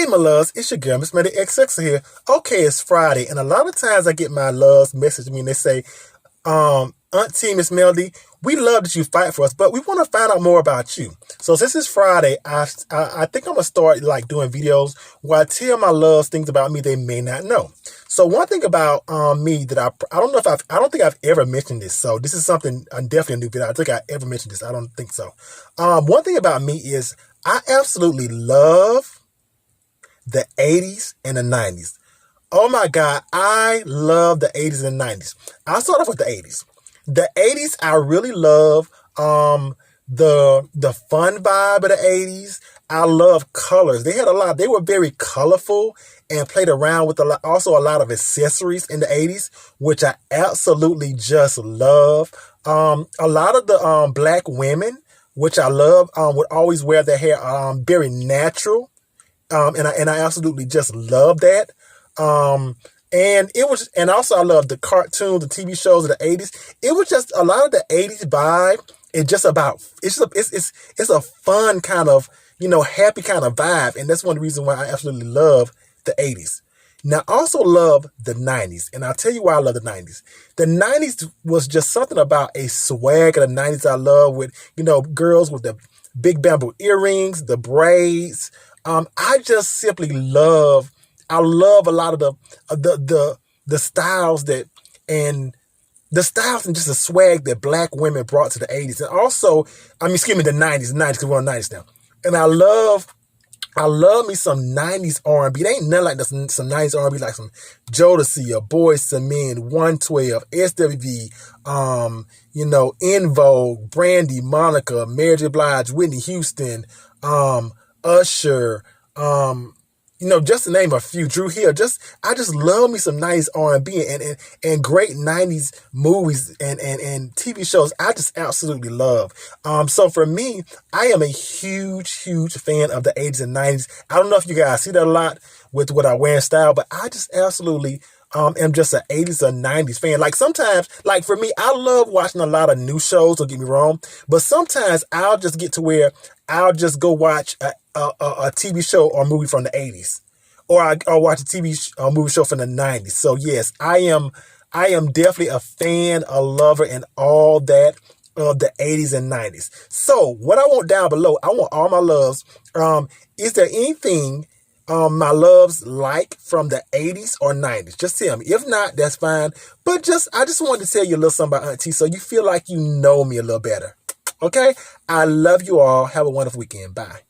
my loves, it's your girl, Miss Mandy XX here. Okay, it's Friday, and a lot of times I get my loves message me and they say, Auntie Miss Melody, we love that you fight for us, but we want to find out more about you. So since it's Friday, I think I'm gonna start like doing videos where I tell my loves things about me they may not know. So one thing about me that I don't think I've ever mentioned this. So this is something definitely a new video. I think I ever mentioned this. I don't think so. One thing about me is I absolutely love the 80s and the 90s. Oh my God, I love the 80s and 90s. I'll start off with the 80s. The 80s, I really love the fun vibe of the 80s. I love colors. They were very colorful and played around with also a lot of accessories in the 80s, which I absolutely just love. A lot of the black women, which I love, would always wear their hair very natural. And I absolutely just love that. And also I love the cartoons, the TV shows of the 80s. It was just a lot of the 80s vibe. It's a fun kind of, happy kind of vibe. And that's one of the reasons why I absolutely love the 80s. Now, I also love the 90s. And I'll tell you why I love the 90s. The 90s was just something about a swag of the 90s I love with, girls with the big bamboo earrings, the braids. I just simply love a lot of the styles and just the swag that black women brought to the 80s. And also, the 90s because we're on 90s now. And I love me some 90s R&B. There ain't nothing like some 90s R&B like some Jodeci, Boyz II Men, 112, SWV, En Vogue, Brandy, Monica, Mary J. Blige, Whitney Houston, Usher, just to name a few, Drew Hill. I just love me some 90s R&B and great 90s movies and TV shows. I just absolutely love. So for me, I am a huge fan of the 80s and 90s. I don't know if you guys see that a lot with what I wear in style, but I just absolutely am just an 80s or 90s fan. Like sometimes, like for me, I love watching a lot of new shows, don't get me wrong, but sometimes I'll just get to where I'll just go watch a TV show or movie from the 80s, or I'll watch a movie show from the 90s. So yes, I am definitely a fan, a lover, and all that of the 80s and 90s. So what I want down below, I want all my loves. Is there anything my loves like from the 80s or 90s? Just tell me. If not, that's fine. But I just wanted to tell you a little something about Auntie so you feel like you know me a little better. Okay? I love you all. Have a wonderful weekend. Bye.